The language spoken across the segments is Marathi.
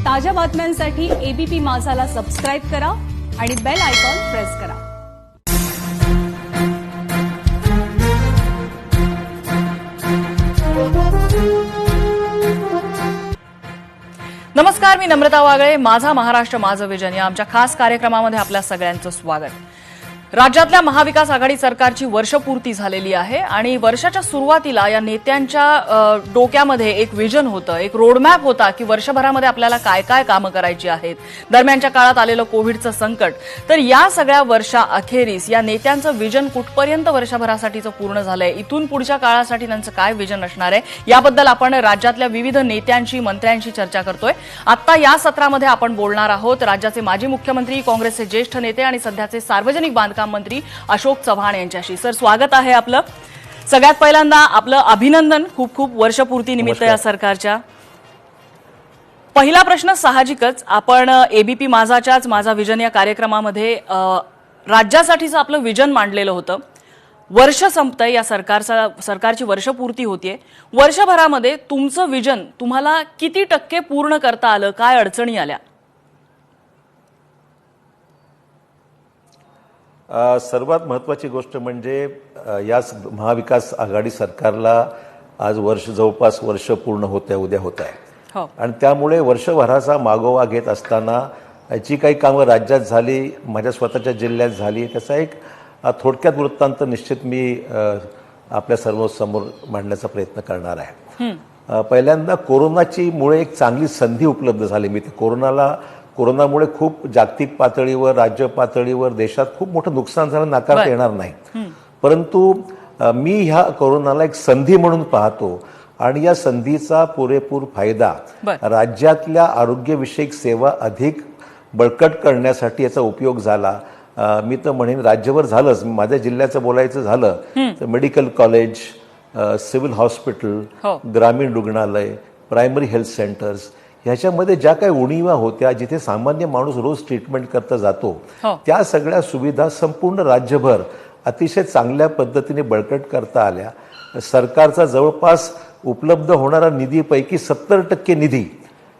ताज्या बातम्यांसाठी एबीपी माझाला सबस्क्राईब करा आणि बेल आयकॉन प्रेस करा। नमस्कार, मी नम्रता वागळे। माझा महाराष्ट्र माझं विजन या आमच्या खास कार्यक्रमामध्ये आपल्या सगळ्यांचं स्वागत। राज्यातल्या महाविकास आघाडी सरकारची वर्षपूर्ती झालेली आहे आणि वर्षाच्या सुरुवातीला या नेत्यांच्या डोक्यामध्ये एक विजन होतं, एक रोडमॅप होता की वर्षभरामध्ये आपल्याला काय काय कामं करायची आहेत। दरम्यानच्या काळात आलेलं कोविडचं संकट, तर या सगळ्या वर्षाअखेरीस या नेत्यांचं विजन कुठपर्यंत वर्षभरासाठीचं पूर्ण झालंय, इथून पुढच्या काळासाठी त्यांचं काय विजन असणार आहे, याबद्दल आपण राज्यातल्या विविध नेत्यांशी मंत्र्यांशी चर्चा करतोय। आता या सत्रामध्ये आपण बोलणार आहोत राज्याचे माजी मुख्यमंत्री, काँग्रेसचे ज्येष्ठ नेते आणि सध्याचे सार्वजनिक बांधकाम मंत्री अशोक चव्हाण यांच्याशी। सर, स्वागत आहे आपलं। सगळ्यात पहिल्यांदा आपलं अभिनंदन खूप खूप वर्षपूर्ती निमित्त या सरकारच्या। पहिला प्रश्न साहजिकच, आपण एबीपी माझाच्याच माझा विजन या कार्यक्रमामध्ये राज्यासाठीचं आपलं विजन मांडलेलं होतं। वर्ष संपतंय, या सरकारची वर्षपूर्ती होतीये। वर्षभरामध्ये तुमचं विजन तुम्हाला किती टक्के पूर्ण करता आलं, काय अडचणी आल्या? सर्वात महत्त्वाची गोष्ट म्हणजे या महाविकास आघाडी सरकारला आज जवळपास वर्ष पूर्ण होत आहे, उद्या होत आहे। आणि त्यामुळे वर्षभराचा मागोवा घेत असताना जी काही कामं राज्यात झाली, माझ्या स्वतःच्या जिल्ह्यात झाली, त्याचा एक थोडक्यात वृत्तांत निश्चित मी आपल्या सर्वसमोर मांडण्याचा प्रयत्न करणार आहे। पहिल्यांदा कोरोनाची मुळे एक चांगली संधी उपलब्ध झाली। मी कोरोनामुळे खूप जागतिक पातळीवर, राज्य पातळीवर, देशात खूप मोठं नुकसान झालं, नाकारता येणार नाही। परंतु मी ह्या कोरोनाला एक संधी म्हणून पाहतो आणि या संधीचा पुरेपूर फायदा राज्यातल्या आरोग्यविषयक सेवा अधिक बळकट करण्यासाठी याचा उपयोग झाला। मी तर म्हणेन राज्यभर झालंच। माझ्या जिल्ह्याचं बोलायचं झालं तर मेडिकल कॉलेज, सिव्हिल हॉस्पिटल, ग्रामीण रुग्णालय, प्रायमरी हेल्थ सेंटर्स, ह्याच्यामध्ये ज्या काही उणीवा होत्या, जिथे सामान्य माणूस रोज ट्रीटमेंट करता जातो, त्या सगळ्या सुविधा संपूर्ण राज्यभर अतिशय चांगल्या पद्धतीने बळकट करता आल्या। सरकारचा जवळपास उपलब्ध होणारा निधीपैकी 70% निधी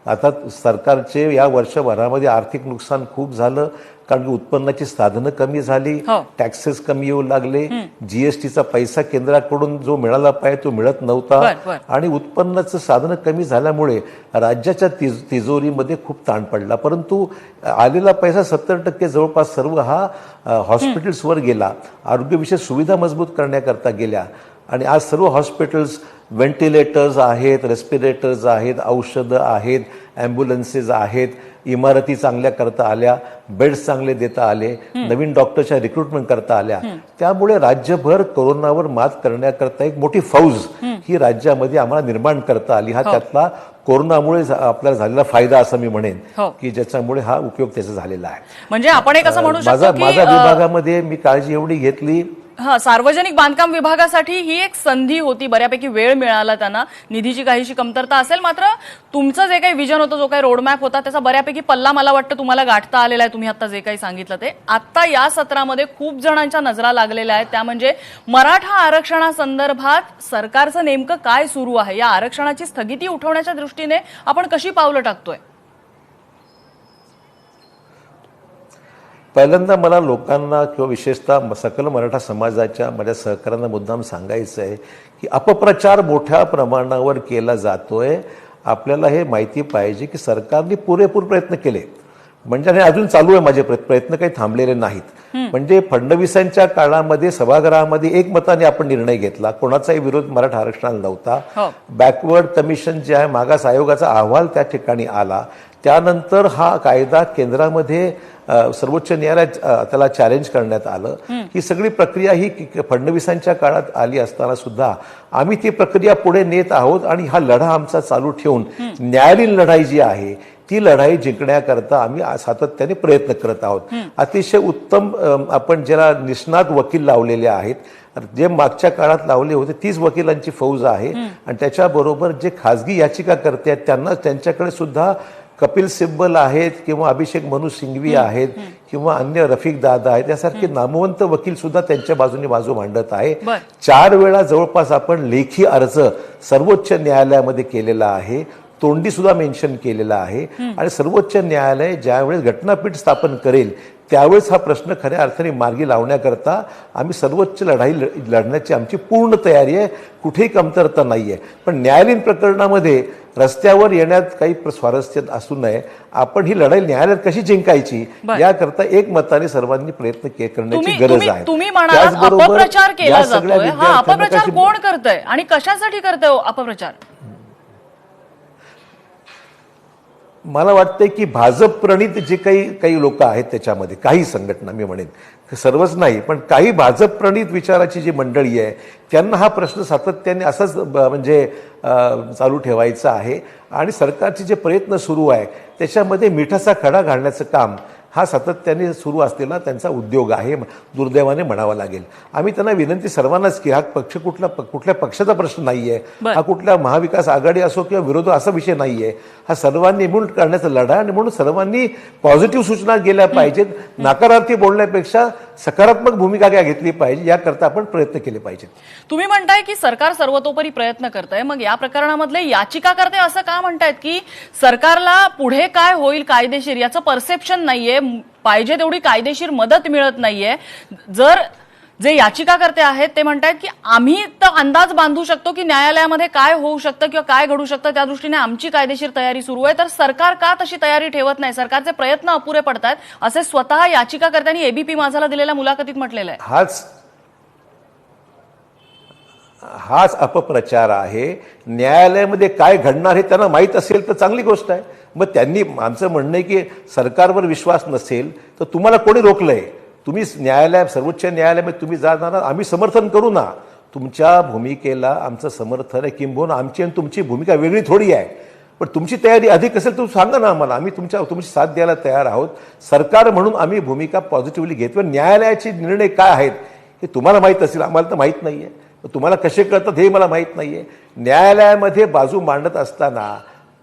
आता सरकारचे या वर्षभरामध्ये आर्थिक नुकसान खूप झालं, कारण की उत्पन्नाची साधनं कमी झाली, टॅक्सेस कमी येऊ लागले, जीएसटीचा पैसा केंद्राकडून जो मिळाला पाहिजे तो मिळत नव्हता आणि उत्पन्नाचं साधनं कमी झाल्यामुळे राज्याच्या तिजोरीमध्ये खूप ताण पडला। परंतु आलेला पैसा 70% जवळपास सर्व हा हॉस्पिटल्सवर गेला, आरोग्यविषयक सुविधा मजबूत करण्याकरता गेल्या आणि आज सर्व हॉस्पिटल्स व्हेंटिलेटर्स आहेत, रेस्पिरेटर्स आहेत, औषधं आहेत, ॲम्ब्युलन्सेस आहेत, इमारती चांगल्या करता आल्या, बेड्स चांगले देता आले, नवीन डॉक्टरच्या रिक्रुटमेंट करता आल्या। त्यामुळे राज्यभर कोरोनावर मात करण्याकरता एक मोठी फौज ही राज्यामध्ये आम्हाला निर्माण करता आली। हा त्यातला कोरोनामुळे आपल्याला झालेला फायदा असं मी म्हणेन की ज्याच्यामुळे हा उपयोग त्याचा झालेला आहे। म्हणजे आपण एक असं म्हणू शकतो की माझ्या विभागामध्ये मी काळजी एवढी घेतली, सार्वजनिक बांधकाम विभागासाठी ही एक संधी होती, बऱ्यापैकी वेळ मिळाला त्यांना, निधीची काहीशी कमतरता असेल, मात्र तुमचं जे काही विजन होतं, जो काही रोडमॅप होता, त्याचा बऱ्यापैकी पल्ला मला वाटतं तुम्हाला गाठता आलेला आहे। तुम्ही आता जे काही सांगितलं ते आता या सत्रामध्ये खूप जणांच्या नजरा लागलेल्या आहेत, त्या म्हणजे मराठा आरक्षणासंदर्भात सरकारचं नेमकं काय सुरू आहे, या आरक्षणाची स्थगिती उठवण्याच्या दृष्टीने आपण कशी पावलं टाकतोय? पहिल्यांदा मला लोकांना किंवा विशेषतः सकल मराठा समाजाच्या माझ्या सहकाऱ्यांना मुद्दाम सांगायचं आहे की अपप्रचार मोठ्या प्रमाणावर केला जातोय। आपल्याला हे माहिती पाहिजे की सरकारने पुरेपूर प्रयत्न केले, म्हणजे अजून चालू आहे, माझे प्रयत्न काही थांबलेले नाहीत। म्हणजे फडणवीसांच्या काळामध्ये सभागृहामध्ये एकमताने आपण निर्णय घेतला, कोणाचाही विरोध मराठा आरक्षणाला नव्हता। बॅकवर्ड कमिशन जे आहे, मागास आयोगाचा अहवाल त्या ठिकाणी आला, त्यानंतर हा कायदा केंद्रामध्ये सर्वोच्च न्यायालयात त्याला चॅलेंज करण्यात आलं। ही सगळी प्रक्रिया ही फडणवीसांच्या काळात आली असताना सुद्धा आम्ही ती प्रक्रिया पुढे नेत आहोत आणि हा लढा आमचा चालू ठेवून न्यायालयीन लढाई जी आहे ती लढाई जिंकण्याकरता आम्ही सातत्याने प्रयत्न करत आहोत। अतिशय उत्तम आपण ज्याला निष्णात वकील लावलेले आहेत, जे मागच्या काळात लावले होते तीच वकिलांची फौज आहे आणि त्याच्याबरोबर जे खासगी याचिकाकर्ते आहेत त्यांना, त्यांच्याकडे सुद्धा कपिल सिब्बल आहेत किंवा अभिषेक मनु सिंघवी आहेत किंवा अन्य रफिक दादा आहेत, यासारखे नामवंत वकील सुद्धा त्यांच्या बाजूने बाजू मांडत आहे। 4 वेळा जवळपास आपण लेखी अर्ज सर्वोच्च न्यायालयामध्ये केलेला आहे। तोंडी सुद्धा मेन्शन केलेलं आहे. आणि सर्वोच्च न्यायालय ज्यावेळेस घटनापीठ स्थापन करेल त्यावेळेस हा प्रश्न खऱ्या अर्थाने मार्गी लावण्याकरता आम्ही सर्वोच्च लढाई लढण्याची आमची पूर्ण तयारी आहे. कुठेही कमतरता नाही आहे. पण न्यायालयीन प्रकरणामध्ये रस्त्यावर येण्यात काही स्वारस्य असू नये. आपण ही लढाई न्यायालयात कशी जिंकायची याकरता एकमताने सर्वांनी प्रयत्न करण्याची गरज आहे. तुम्ही म्हणालात अपप्रचार केला जातोय. हा अपप्रचार कोण करतंय आणि कशासाठी करतंय अपप्रचार? मला वाटतंय की भाजप प्रणित जे काही लोक आहेत त्याच्यामध्ये काही संघटना, मी म्हणेन सर्वच नाही, पण काही भाजप प्रणित विचाराची जी मंडळी आहे त्यांना हा प्रश्न सातत्याने असाच म्हणजे चालू ठेवायचा आहे. आणि सरकारचे जे प्रयत्न सुरू आहे त्याच्यामध्ये मिठाचा खडा घालण्याचं काम हा सातत्याने सुरू असलेला त्यांचा उद्योग आहे, दुर्दैवाने म्हणावा लागेल. आम्ही त्यांना विनंती सर्वांनाच की हा पक्ष कुठल्या पक्षाचा प्रश्न नाहीये, हा कुठल्या महाविकास आघाडी असो किंवा विरोध असा विषय नाहीये, हा सर्वांनी मिळून करण्याचा लढा. आणि म्हणून सर्वांनी पॉझिटिव्ह सूचना गेल्या पाहिजेत, नकारार्थी बोलण्यापेक्षा सकारात्मक भूमिका घेतली पाहिजे, याकरता आपण प्रयत्न केले पाहिजेत. तुम्ही म्हणताय की सरकार सर्वतोपरी प्रयत्न करतंय, मग या प्रकरणामधले याचिकाकर्ते असं का म्हणतायत की सरकारला पुढे काय होईल कायदेशीर याचं परसेप्शन नाहीये, पाहिजे तेवढी कायदेशीर मदत मिळत नाहीये? जर जे याचिकाकर्ते आहेत ते म्हणतायत की आम्ही तर अंदाज बांधू शकतो की न्यायालयामध्ये काय होऊ शकतं किंवा काय घडू शकतं, त्या दृष्टीने आमची कायदेशीर तयारी सुरू आहे, तर सरकार का तशी तयारी ठेवत नाही? सरकारचे प्रयत्न अपुरे पडतात असे स्वतः याचिकाकर्त्यांनी एबीपी माझाला दिलेल्या मुलाखतीत म्हटलेलं आहे. हाच अपप्रचार आहे. न्यायालयामध्ये काय घडणार हे त्यांना माहीत असेल तर चांगली गोष्ट आहे. मग त्यांनी, आमचं म्हणणं आहे की सरकारवर विश्वास नसेल तर तुम्हाला कोणी रोखलंय? तुम्ही सर्वोच्च न्यायालयामध्ये तुम्ही जाणार, आम्ही समर्थन करू ना. तुमच्या भूमिकेला आमचं समर्थन आहे, किंबहुना आमची आणि तुमची भूमिका वेगळी थोडी आहे. पण तुमची तयारी अधिक असेल तर सांगा ना आम्हाला, आम्ही तुमची साथ द्यायला तयार आहोत. सरकार म्हणून आम्ही भूमिका पॉझिटिव्हली घेतो. न्यायालयाचे निर्णय काय आहेत हे तुम्हाला माहीत असेल, आम्हाला तर माहीत नाहीये. तुम्हाला कसे कळतात हे मला माहीत नाहीये. न्यायालयामध्ये बाजू मांडत असताना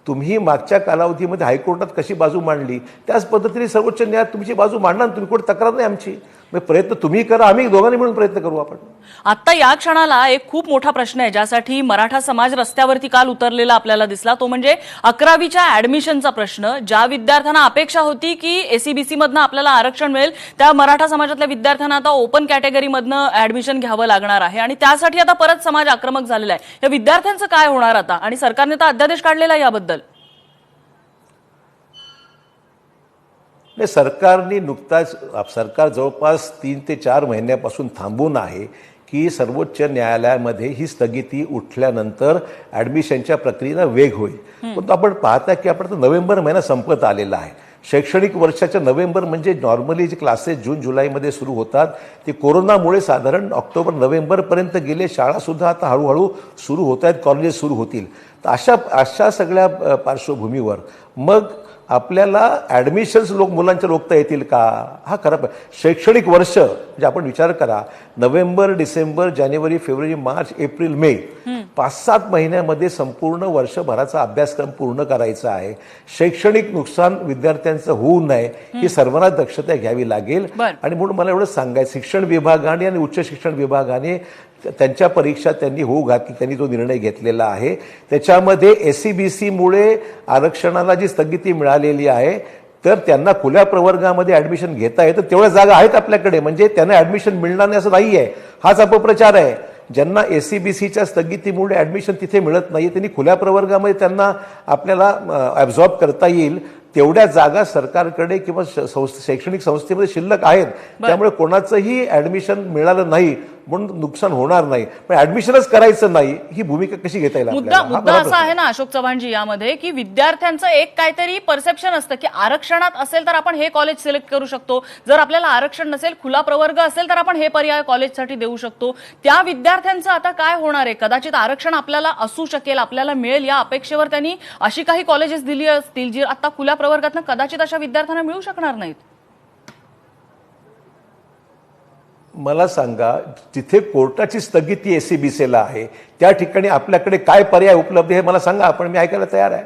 तुम्ही मागच्या कालावधीमध्ये हायकोर्टात कशी बाजू मांडली त्याच पद्धतीने सर्वोच्च न्यायालयात तुमची बाजू मांडणार. तुम्ही कोण तक्रार नाही आमची. प्रयत्न तुम्ही करा, आम्ही दोघांनी मिळून प्रयत्न करू. आपण आता या क्षणाला एक खूप मोठा प्रश्न आहे ज्यासाठी मराठा समाज रस्त्यावरती काल उतरलेला आपल्याला दिसला, तो म्हणजे 11वीच्या ऍडमिशनचा प्रश्न. ज्या विद्यार्थ्यांना अपेक्षा होती की एसीबीसी मधनं आपल्याला आरक्षण मिळेल, त्या मराठा समाजातल्या विद्यार्थ्यांना आता ओपन कॅटेगरीमधनं ऍडमिशन घ्यावं लागणार आहे आणि त्यासाठी आता परत समाज आक्रमक झालेला आहे. या विद्यार्थ्यांचं काय होणार आता? आणि सरकारने तर अध्यादेश काढलेला आहे याबद्दल. सरकारने नुकताच, सरकार जवळपास 3 ते 4 महिन्यापासून थांबून आहे की सर्वोच्च न्यायालयामध्ये ही स्थगिती उठल्यानंतर ऍडमिशनच्या प्रक्रियेला वेग होईल. पण आपण पाहता की आपण नोव्हेंबर महिना संपत आलेला आहे. शैक्षणिक वर्षाच्या नोव्हेंबर म्हणजे नॉर्मली जे क्लासेस जून जुलैमध्ये सुरू होतात ते कोरोनामुळे साधारण ऑक्टोबर नोव्हेंबर पर्यंत गेले. शाळा सुद्धा आता हळूहळू सुरू होत आहेत, कॉलेजेस सुरू होतील. तर अशा सगळ्या पार्श्वभूमीवर मग आपल्याला ऍडमिशन्स मुलांच्या रोखता येतील का? हा खरा शैक्षणिक वर्ष म्हणजे आपण विचार करा, नोव्हेंबर, डिसेंबर, जानेवारी, फेब्रुवारी, मार्च, एप्रिल, मे 5-7 महिन्यामध्ये संपूर्ण वर्षभराचा अभ्यासक्रम पूर्ण करायचा आहे. शैक्षणिक नुकसान विद्यार्थ्यांचं होऊ नये ही सर्वांना दक्षता घ्यावी लागेल. आणि म्हणून मला एवढं सांगायचं, शिक्षण विभागाने आणि उच्च शिक्षण विभागाने त्यांच्या परीक्षा त्यांनी होऊ घातली, त्यांनी जो निर्णय घेतलेला आहे त्याच्यामध्ये एससीबीसीमुळे आरक्षणाला जी स्थगिती मिळालेली आहे तर त्यांना खुल्या प्रवर्गामध्ये ऍडमिशन घेता येतं. तेवढ्या जागा आहेत आपल्याकडे, म्हणजे त्यांना ऍडमिशन मिळणार नाही असं नाही आहे. हाच अपप्रचार आहे. ज्यांना एससीबीसीच्या स्थगितीमुळे ऍडमिशन तिथे मिळत नाही त्यांनी खुल्या प्रवर्गामध्ये त्यांना आपल्याला ॲब्झॉर्ब करता येईल. तेवढ्या जागा सरकारकडे किंवा शैक्षणिक संस्थेमध्ये शिल्लक आहेत. त्यामुळे कोणाचंही ऍडमिशन मिळालं नाही म्हणून नुकसान होणार नाही, पण ऍडमिशनच करायचं नाही ही भूमिका कशी घेता येईल? मुद्दा असा आहे ना अशोक चव्हाणजी यामध्ये की विद्यार्थ्यांचं एक काहीतरी परसेप्शन असतं की आरक्षणात असेल तर आपण हे कॉलेज सिलेक्ट करू शकतो, जर आपल्याला आरक्षण नसेल, खुला प्रवर्ग असेल तर आपण हे पर्याय कॉलेजसाठी देऊ शकतो. त्या विद्यार्थ्यांचं आता काय होणार आहे? कदाचित आरक्षण आपल्याला असू शकेल, आपल्याला मिळेल या अपेक्षेवर त्यांनी अशी काही कॉलेजेस दिली असतील जी आता खुल्या प्रवर्गातनं कदाचित अशा विद्यार्थ्यांना मिळू शकणार नाहीत. मला सांगा, जिथे कोर्टाची स्थगिती एससीबीसीला आहे त्या ठिकाणी आपल्याकडे काय पर्याय उपलब्ध आहे मला सांगा. आपण मी ऐकायला तयार आहे.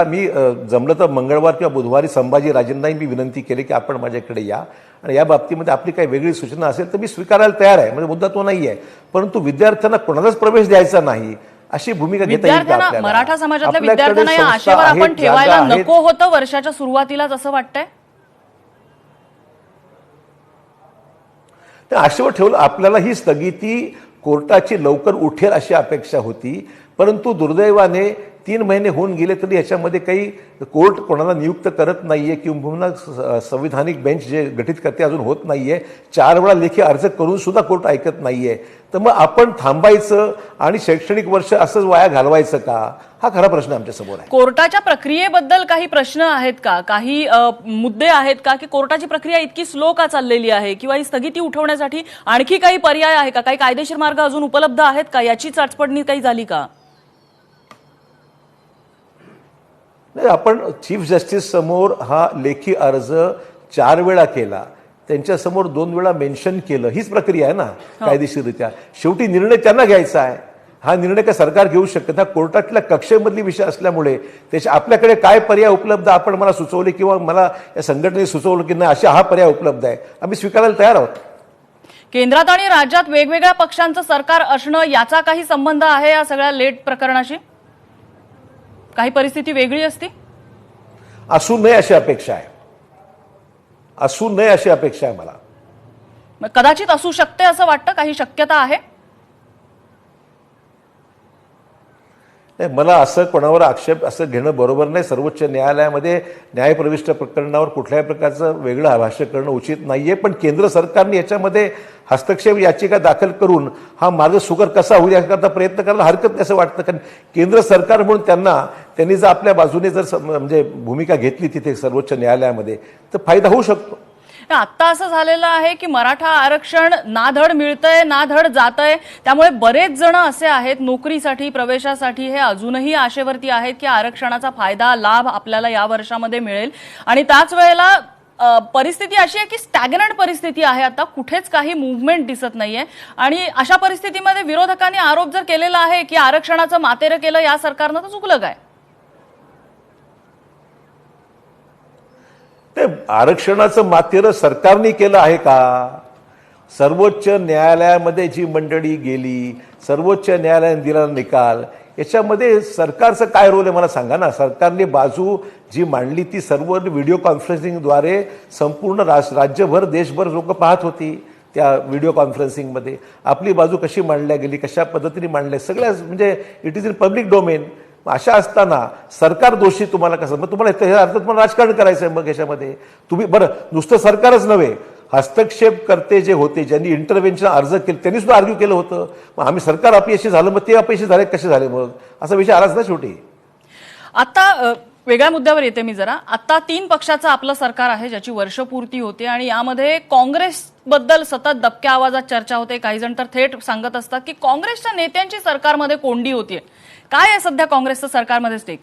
मी जमलं तर मंगळवार किंवा बुधवारी संभाजीराजेंनाही मी विनंती केली की आपण माझ्याकडे या आणि या बाबतीमध्ये आपली काही वेगळी सूचना असेल तर मी स्वीकारायला तयार आहे. म्हणजे मुद्दा तो नाही आहे. परंतु विद्यार्थ्यांना कोणालाच प्रवेश द्यायचा नाही, अशी भूमिका घेता येईल का विद्यार्थ्यांना, आपल्याला? मराठा समाजातल्या आपल्याकडे विद्यार्थ्यांना या संस्था आशेवर आहेत, आपण जागा ठेवायला आहेत. नको होतं वर्षाच्या सुरुवातीलाच, असं वाटतंय? त्या आशेवर ठेवलं. आपल्याला ही स्थगिती कोर्टाची लवकर उठेल अशी अपेक्षा होती, परंतु दुर्दैवाने 3 महिने होऊन गेले तरी याच्यामध्ये काही कोर्ट कोणाला नियुक्त करत नाहीये किंवा संविधानिक बेंच जे गठीत करते अजून होत नाहीये. 4 वेळा लेखी अर्ज करून सुद्धा कोर्ट ऐकत नाहीये. तर मग आपण थांबायचं आणि शैक्षणिक वर्ष असंच वाया घालवायचं का? हा खरा प्रश्न आमच्या समोर आहे. कोर्टाच्या प्रक्रियेबद्दल काही प्रश्न आहेत का? काही मुद्दे आहेत का की कोर्टाची प्रक्रिया इतकी स्लो का चाललेली आहे, किंवा ही स्थगिती उठवण्यासाठी आणखी काही पर्याय आहे का? काही कायदेशीर मार्ग अजून उपलब्ध आहेत का? याची चाचपडणी काही झाली का? नाही, आपण चीफ जस्टिस समोर हा लेखी अर्ज 4 वेळा केला, त्यांच्या समोर 2 वेळा मेन्शन केलं. हीच प्रक्रिया आहे ना कायदेशीररित्या. शेवटी निर्णय त्यांना घ्यायचा आहे. हा निर्णय काय सरकार घेऊ शकत? हा कोर्टातल्या कक्षेमधली विषय असल्यामुळे त्याच्या आपल्याकडे काय पर्याय उपलब्ध आपण मला सुचवले किंवा मला या संघटनेने सुचवलं की नाही अशा हा पर्याय उपलब्ध आहे, आम्ही स्वीकारायला तयार आहोत. केंद्रात आणि राज्यात वेगवेगळ्या पक्षांचं सरकार असणं याचा काही संबंध आहे या सगळ्या लेट प्रकरणाशी? काही परिस्थिती वेगळी असती? असू नये अशी अपेक्षा आहे. असू नये अशी अपेक्षा आहे मला. कदाचित असू शकते असं वाटतं? काही शक्यता आहे? नाही, मला असं कोणावर आक्षेप असं घेणं बरोबर नाही. सर्वोच्च न्यायालयामध्ये न्यायप्रविष्ट प्रकरणावर कुठल्याही प्रकारचं वेगळं भाष्य करणं उचित नाहीये. पण केंद्र सरकारने याच्यामध्ये हस्तक्षेप याचिका दाखल करून हा मार्ग सुकर कसा होईल याकरता प्रयत्न करायला हरकत नाही असं वाटतं. कारण केंद्र सरकार म्हणून त्यांनी जर आपल्या बाजूने जर म्हणजे भूमिका घेतली तिथे सर्वोच्च न्यायालयामध्ये तर फायदा होऊ शकतो. आता असं झालेलं आहे की मराठा आरक्षण ना धड मिळतंय ना धड जातंय, त्यामुळे बरेच जण असे आहेत नोकरीसाठी, प्रवेशासाठी हे अजूनही आशेवरती आहेत की आरक्षणाचा फायदा, लाभ आपल्याला या वर्षामध्ये मिळेल. आणि त्याच वेळेला परिस्थिती अशी आहे की स्टॅग्नंट परिस्थिती आहे, आता कुठेच काही मुव्हमेंट दिसत नाहीये. आणि अशा परिस्थितीमध्ये विरोधकांनी आरोप जर केलेला आहे की आरक्षणाचं मातेरं केलं या सरकारनं, तर चुकलं काय? ते आरक्षणाचं मातेरं सरकारने केलं आहे का? सर्वोच्च न्यायालयामध्ये जी मंडळी गेली, सर्वोच्च न्यायालयाने दिलेला निकाल, याच्यामध्ये सरकारचं काय रोल आहे मला सांगा ना. सरकारने बाजू जी मांडली ती सर्व व्हिडिओ कॉन्फरन्सिंगद्वारे संपूर्ण राज्यभर देशभर लोक पाहत होती. त्या व्हिडिओ कॉन्फरन्सिंगमध्ये आपली बाजू कशी मांडल्या गेली, कशा पद्धतीने मांडल्या, सगळ्या म्हणजे it is in public domain. अशा असताना सरकार दोषी तुम्हाला कसं? मग तुम्हाला अर्थ तुम्हाला राजकारण करायचं आहे. मग याच्यामध्ये तुम्ही बरं नुसतं सरकारच नव्हे, हस्तक्षेप करते जे होते, ज्यांनी इंटरव्हेन्शन अर्ज केले त्यांनी सुद्धा आर्ग्यू केलं होतं. मग आम्ही सरकार अपयशी झालं, मग ते अपयशी झाले कसे झाले? मग असा विषय आलाच ना शेवटी. आता वेगळ्या मुद्द्यावर येते मी जरा. आता 3 पक्षाचं आपलं सरकार आहे ज्याची वर्षपूर्ती होते आणि यामध्ये काँग्रेसबद्दल सतत दबक्या आवाजात चर्चा होते. काही जण तर थेट सांगत असतात की काँग्रेसच्या नेत्यांची सरकारमध्ये कोंडी होतीये. काय आहे सध्या काँग्रेसचं सरकारमध्ये स्टेक?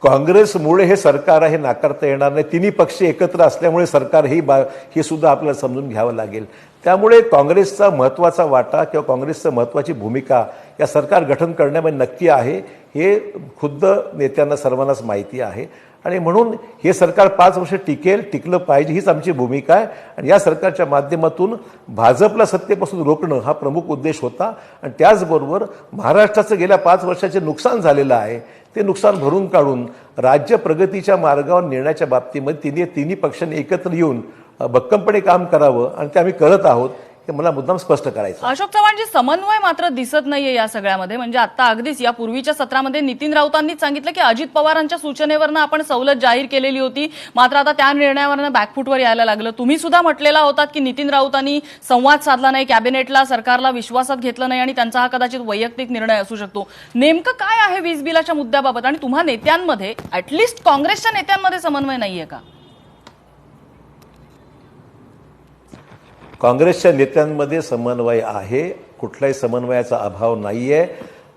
काँग्रेसमुळे हे सरकार आहे नाकारता येणार नाही. तिन्ही पक्ष एकत्र असल्यामुळे सरकार हे सुद्धा आपल्याला समजून घ्यावं लागेल. त्यामुळे काँग्रेसचा महत्त्वाचा वाटा किंवा काँग्रेसचं महत्त्वाची भूमिका या सरकार गठन करण्यामध्ये नक्की आहे, हे खुद्द नेत्यांना सर्वांनाच माहिती आहे. आणि म्हणून हे सरकार 5 वर्ष टिकलं पाहिजे हीच आमची भूमिका आहे. आणि या सरकारच्या माध्यमातून भाजपला सत्तेपासून रोखणं हा प्रमुख उद्देश होता. आणि त्याचबरोबर महाराष्ट्राचं गेल्या 5 वर्षाचे नुकसान झालेलं आहे ते नुकसान भरून काढून राज्य प्रगतीच्या मार्गावर नेण्याच्या बाबतीमध्ये तिन्ही पक्षांनी एकत्र येऊन भक्कमपणे काम करावं आणि ते आम्ही करत आहोत हे मला मुद्दाम स्पष्ट करायचं. अशोक चव्हाणजी, समन्वय मात्र दिसत नाहीये या सगळ्यामध्ये. म्हणजे आता अगदीच या पूर्वीच्या सत्रामध्ये नितीन राऊतांनीच सांगितलं की अजित पवारांच्या सूचनेवरनं आपण सवलत जाहीर केलेली होती, मात्र आता त्या निर्णयावरनं बॅकफुटवर यायला लागलं. तुम्ही सुद्धा म्हटलेला होतात की नितीन राऊतांनी संवाद साधला नाही, कॅबिनेटला, सरकारला विश्वासात घेतलं नाही आणि त्यांचा हा कदाचित वैयक्तिक निर्णय असू शकतो. नेमकं काय आहे वीज बिलाच्या मुद्द्याबाबत? आणि तुम्हा नेत्यांमध्ये, ऍटलिस्ट काँग्रेसच्या नेत्यांमध्ये समन्वय नाहीये का? काँग्रेसच्या नेत्यांमध्ये समन्वय आहे, कुठल्याही समन्वयाचा अभाव नाहीये.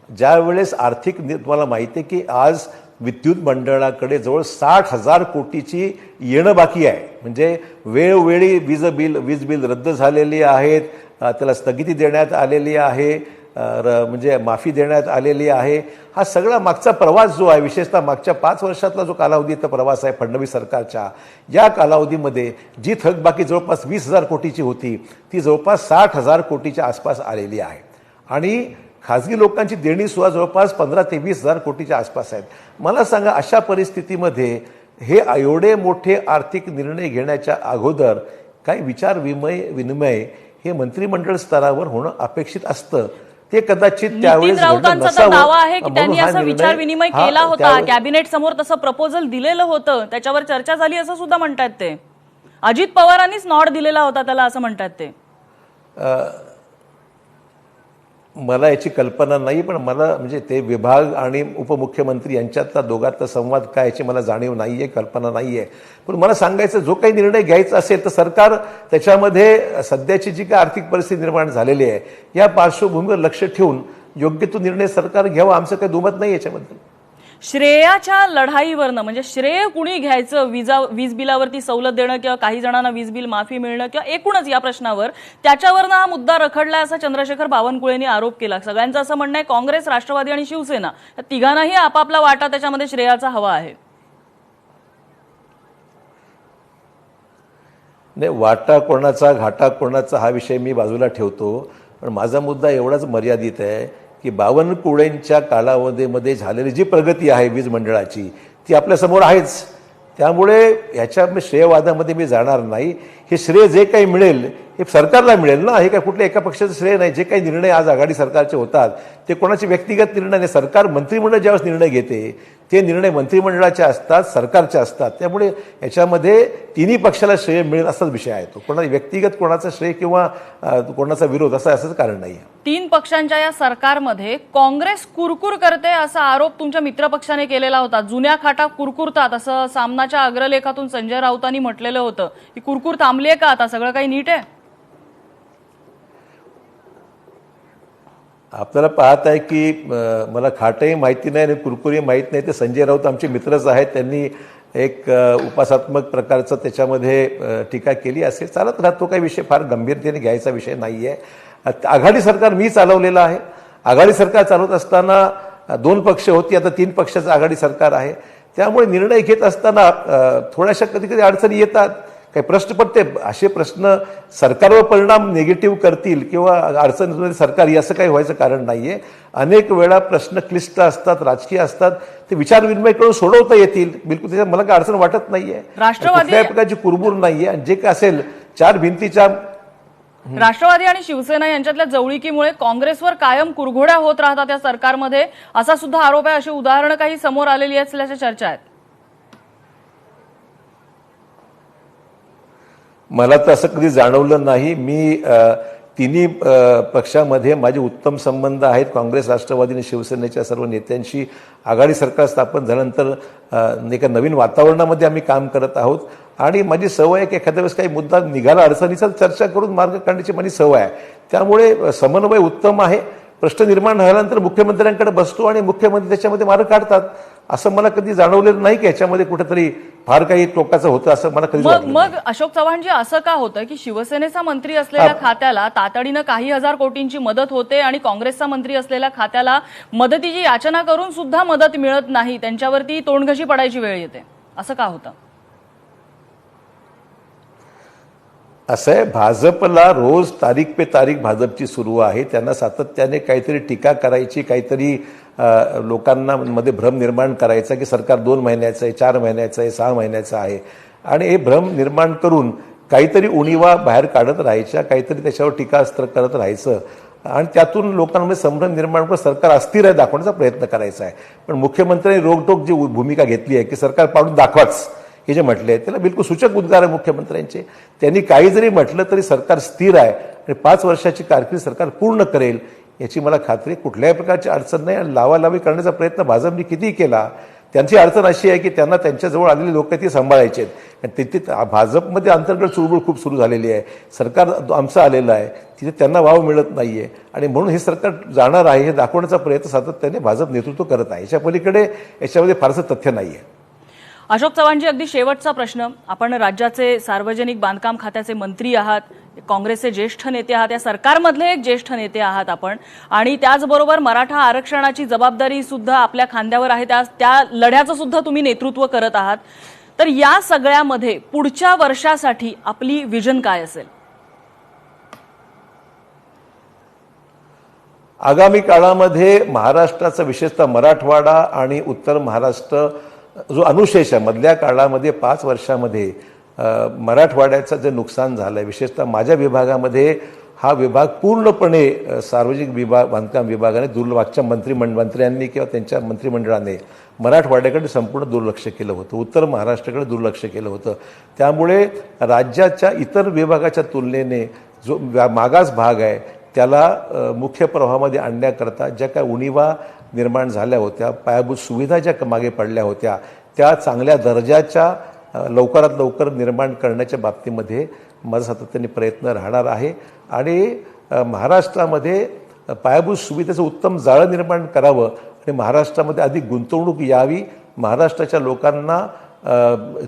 ज्या वेळेस तुम्हाला माहिती आहे की आज विद्युत मंडळाकडे जवळ 60,000 कोटीची येणं बाकी आहे. म्हणजे वेळोवेळी वीज बिल रद्द झालेली आहेत, त्याला स्थगिती देण्यात आलेली आहे. म्हणजे माफी देण्यात आलेली आहे. हा सगळा मागचा प्रवास जो आहे, विशेषतः मागच्या 5 वर्षातला जो कालावधीचा प्रवास आहे फडणवीस सरकारच्या, या कालावधीमध्ये जी थकबाकी जवळपास 20,000 कोटीची होती ती जवळपास 60,000 कोटीच्या आसपास आलेली आहे. आणि खाजगी लोकांची देणी सुद्धा जवळपास 15,000 ते 20,000 कोटीच्या आसपास आहेत. मला सांगा, अशा परिस्थितीमध्ये हे एवढे मोठे आर्थिक निर्णय घेण्याच्या अगोदर काही विनिमय हे मंत्रिमंडळ स्तरावर होणं अपेक्षित असतं. ते कदाचित त्यावेळेस नितीन राऊतांचा तर दावा आहे की त्यांनी असा विचार विनिमय केला होता, कॅबिनेट समोर तसं प्रपोजल दिलेलं होतं, त्याच्यावर चर्चा झाली असं सुद्धा म्हणतात ते. अजित पवारांनीच नॉड दिलेला होता त्याला असं म्हणतात ते. मला याची कल्पना नाही, पण मला म्हणजे ते विभाग आणि उपमुख्यमंत्री यांच्यातला दोघांचा संवाद काय याची मला जाणीव नाहीये, कल्पना नाहीये. पण मला सांगायचं, जो काही निर्णय घ्यायचा असेल तर सरकार त्याच्यामध्ये सध्याची जी काही आर्थिक परिस्थिती निर्माण झालेली आहे या पार्श्वभूमीवर लक्ष ठेवून योग्य तो निर्णय सरकार घ्यावा, आमचं काही दुमत नाही याच्याबद्दल. श्रेयाच्या लढाईवरनं म्हणजे श्रेय कुणी घ्यायचं, वीज बिलावरती सवलत देणं किंवा काही जणांना वीज बिल माफी मिळणं किंवा एकूणच या प्रश्नावर त्याच्यावरनं हा मुद्दा रखडलाय असा चंद्रशेखर बावनकुळेंनी आरोप केला. सगळ्यांचं असं म्हणणं आहे काँग्रेस, राष्ट्रवादी आणि शिवसेना या तिघांनाही आपापला वाटा त्याच्यामध्ये श्रेयाचा हवा आहे. नाही, वाटा कोणाचा घाटा कोणाचा हा विषय मी बाजूला ठेवतो, पण माझा मुद्दा एवढाच मर्यादित आहे की बावनकुळेंच्या कालावधीमध्ये झालेली जी प्रगती आहे वीज मंडळाची ती आपल्यासमोर आहेच. त्यामुळे ह्याच्या श्रेयवादामध्ये मी जाणार नाही. हे श्रेय जे काही मिळेल हे सरकारला मिळेल ना, हे काय कुठल्या एका पक्षाचं श्रेय नाही. जे काही निर्णय आज आघाडी सरकारचे होतात ते कोणाचे व्यक्तिगत निर्णय नाही. सरकार मंत्रिमंडळ ज्यावेळेस निर्णय घेते ते निर्णय मंत्रिमंडळाचे असतात, सरकारचे असतात. त्यामुळे याच्यामध्ये तिन्ही पक्षाला श्रेय मिळेल असाच विषय आहे. तो कोणा व्यक्तिगत कोणाचा श्रेय किंवा कोणाचा विरोध असंच कारण नाही. 3 पक्षांच्या या सरकारमध्ये काँग्रेस कुरकुर करते असा आरोप तुमच्या मित्रपक्षाने केलेला होता. जुन्या खाटा कुरकुरतात असं सामनाच्या अग्रलेखातून संजय राऊतांनी म्हटलेलं होतं. ही कुरकुर थांबली आहे का? आता सगळं काही नीट आहे? आपल्याला पाहत आहे की मला खाटही माहिती नाही आणि कुरकुरी माहीत नाही. ते संजय राऊत आमचे मित्रच आहेत. त्यांनी एक उपासात्मक प्रकारचं त्याच्यामध्ये टीका केली असेल, चालत राहतो. काही विषय फार गंभीरतेने घ्यायचा विषय नाही आहे. आघाडी सरकार मी चालवलेलं आहे. आघाडी सरकार चालवत असताना 2 पक्ष होती, आता 3 पक्षाचं आघाडी सरकार आहे. त्यामुळे निर्णय घेत असताना थोड्याशा कधी कधी अडचणी येतात, काही प्रश्न पडते. असे प्रश्न सरकारवर परिणाम निगेटिव्ह करतील किंवा अडचणीमध्ये सरकार असं काही व्हायचं कारण नाहीये. अनेक वेळा प्रश्न क्लिष्ट असतात, राजकीय असतात, ते विचार विनिमय करून सोडवता येतील. बिलकुल त्याच्यात मला काही अडचण वाटत नाहीये. कुठल्याही प्रकारची कुरबुर नाहीये. आणि जे काय असेल 4 भिंतीच्या राष्ट्रवादी आणि शिवसेना यांच्यातल्या जवळीकीमुळे काँग्रेसवर कायम कुरघोड्या होत राहतात या सरकारमध्ये असा सुद्धा आरोप आहे. अशी उदाहरणं काही समोर आलेली असल्याच्या चर्चा आहेत. मला तर असं कधी जाणवलं नाही. मी तिन्ही पक्षामध्ये माझे उत्तम संबंध आहेत. काँग्रेस, राष्ट्रवादी आणि शिवसेनेच्या सर्व नेत्यांशी आघाडी सरकार स्थापन झाल्यानंतर एका नवीन वातावरणामध्ये आम्ही काम करत आहोत. आणि माझी सवय आहे की एखाद्या वेळेस काही मुद्दा निघाला अडचणीचा चर्चा करून मार्ग काढण्याची माझी सवय आहे. त्यामुळे समन्वय उत्तम आहे. प्रश्न निर्माण झाल्यानंतर मुख्यमंत्र्यांकडे बसतो आणि मुख्यमंत्री त्याच्यामध्ये मार्ग काढतात. असं मला कधी जाणवलेलं नाही की याच्यामध्ये कुठेतरी फार काही टोकाचं होतं असं मला कधी वाटलं. मग अशोक चव्हाणजी, असं का होतं की शिवसेनेचा मंत्री असलेल्या खात्याला तातडीनं काही हजार कोटींची मदत होते आणि काँग्रेसचा मंत्री असलेल्या खात्याला मदतीची याचना करून सुद्धा मदत मिळत नाही, त्यांच्यावरती तोंडघशी पडायची वेळ येते, असं का होतं? असं आहे, भाजपला रोज तारीख पे तारीख भाजपची सुरू आहे. त्यांना सातत्याने काहीतरी टीका करायची, काहीतरी लोकांना मध्ये भ्रम निर्माण करायचा की सरकार 2 महिन्याचं आहे, 4 महिन्याचं आहे, 6 महिन्याचं आहे. आणि हे भ्रम निर्माण करून काहीतरी उणीवा बाहेर काढत राहायच्या, काहीतरी त्याच्यावर टीकास्त्र करत राहायचं आणि त्यातून लोकांमध्ये संभ्रम निर्माण करून सरकार अस्थिर आहे दाखवण्याचा प्रयत्न करायचा आहे. पण मुख्यमंत्र्यांनी रोकटोक जी भूमिका घेतली आहे की सरकार पाडून दाखवाच हे जे म्हटले आहे त्याला बिलकुल सूचक उद्गार आहे मुख्यमंत्र्यांचे. त्यांनी काही जरी म्हटलं तरी सरकार स्थिर आहे आणि 5 वर्षाची कारकीर्द सरकार पूर्ण करेल याची मला खात्री. कुठल्याही प्रकारची अडचण नाही. आणि लावालावी करण्याचा प्रयत्न भाजपने कितीही केला, त्यांची अडचण अशी आहे की त्यांना त्यांच्याजवळ आलेली लोक ती सांभाळायचे आहेत. आणि तिथे भाजपमध्ये अंतर्गत चुळबुळ खूप सुरू झालेली आहे. सरकार आमचं आलेलं आहे, तिथे त्यांना वाव मिळत नाहीये आणि म्हणून हे सरकार जाणार आहे हे दाखवण्याचा प्रयत्न सातत्याने भाजप नेतृत्व करत आहे. याच्या पलीकडे याच्यामध्ये फारसं तथ्य नाहीये. अशोक चव्हाणजी, अगदी शेवटचा प्रश्न. आपण राज्याचे सार्वजनिक बांधकाम खात्याचे मंत्री आहात. काँग्रेसचे ज्येष्ठ नेते आहात, या सरकारमधले एक ज्येष्ठ नेते आहात आपण, आणि त्याचबरोबर मराठा आरक्षणाची जबाबदारी सुद्धा आपल्या खांद्यावर आहे, त्या लढ्याचं सुद्धा तुम्ही नेतृत्व करत आहात. तर या सगळ्यामध्ये पुढच्या वर्षासाठी आपली विजन काय असेल? आगामी काळामध्ये महाराष्ट्राचा विशेषतः मराठवाडा आणि उत्तर महाराष्ट्र जो अनुशेष आहे, मधल्या काळामध्ये 5 वर्षामध्ये मराठवाड्याचं जे नुकसान झालंय, विशेषतः माझ्या विभागामध्ये हा विभाग पूर्णपणे सार्वजनिक बांधकाम विभागाने मागच्या मंत्र्यांनी किंवा त्यांच्या मंत्रिमंडळाने मराठवाड्याकडे संपूर्ण दुर्लक्ष केलं होतं, उत्तर महाराष्ट्राकडे दुर्लक्ष केलं होतं. त्यामुळे राज्याच्या इतर विभागाच्या तुलनेने जो मागास भाग आहे त्याला मुख्य प्रवाहामध्ये आणण्याकरता ज्या काय उणीवा निर्माण झाल्या होत्या, पायाभूत सुविधा ज्या मागे पडल्या होत्या, त्या चांगल्या दर्जाच्या लवकरात लवकर निर्माण करण्याच्या बाबतीमध्ये माझा सातत्याने प्रयत्न राहणार आहे. आणि महाराष्ट्रामध्ये पायाभूत सुविधेचं उत्तम जाळं निर्माण करावं आणि महाराष्ट्रामध्ये अधिक गुंतवणूक यावी, महाराष्ट्राच्या लोकांना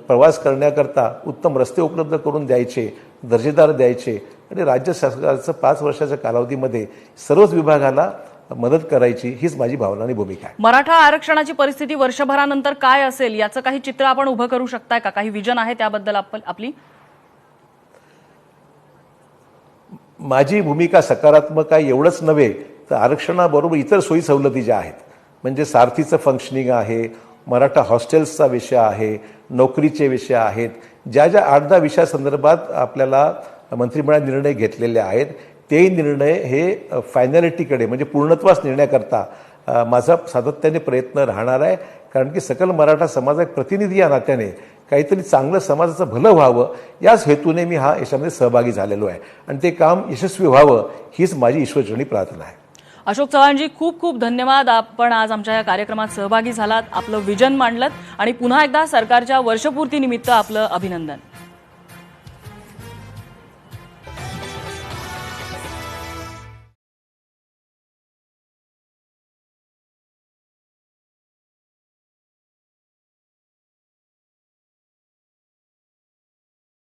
प्रवास करण्याकरता उत्तम रस्ते उपलब्ध करून द्यायचे, दर्जेदार द्यायचे, आणि राज्य सरकारचं 5 वर्षाच्या कालावधीमध्ये सर्वच विभागाला मदत करायची, हीच माझी भावना आणि भूमिका आहे. मराठा आरक्षणाची परिस्थिती वर्षभरानंतर काय असेल याचं काही चित्र आपण उभं करू शकताय का? काही विजन आहे त्याबद्दल आपली? माझी भूमिका सकारात्मक आहे एवढंच नव्हे तर आरक्षणाबरोबर इतर सोयी सवलती ज्या आहेत, म्हणजे सारथीचं फंक्शनिंग आहे, मराठा हॉस्टेल्सचा विषय आहे, नोकरीचे विषय आहेत, ज्या 8-10 विषयासंदर्भात आपल्याला मंत्रिमंडळाने निर्णय घेतलेले आहेत, ते निर्णय हे फायनॅलिटीकडे म्हणजे पूर्णत्वास नेण्याकरता माझा सातत्याने प्रयत्न राहणार आहे. कारण की सकल मराठा समाज एक प्रतिनिधी या नात्याने काहीतरी चांगलं समाजाचं भलं व्हावं याच हेतूने मी याच्यामध्ये सहभागी झालेलो आहे, आणि ते काम यशस्वी व्हावं हीच माझी ईश्वरचरणी प्रार्थना आहे. अशोक चव्हाणजी, खूप खूप धन्यवाद. आपण आज आमच्या या कार्यक्रमात सहभागी झालात, आपलं विजन मांडलत, आणि पुन्हा एकदा सरकारच्या वर्षपूर्तीनिमित्त आपलं अभिनंदन.